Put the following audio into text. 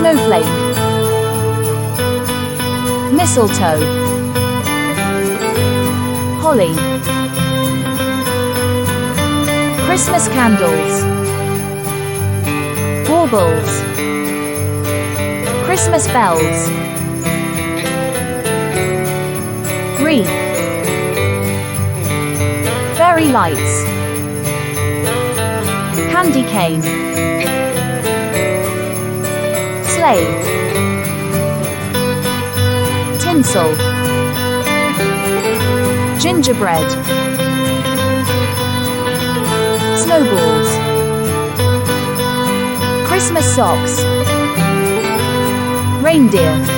snowflake, mistletoe, holly, Christmas candles, baubles, Christmas bells, wreath, fairy lights, candy cane, sleigh, tinsel, gingerbread, snowballs, Christmas socks, reindeer.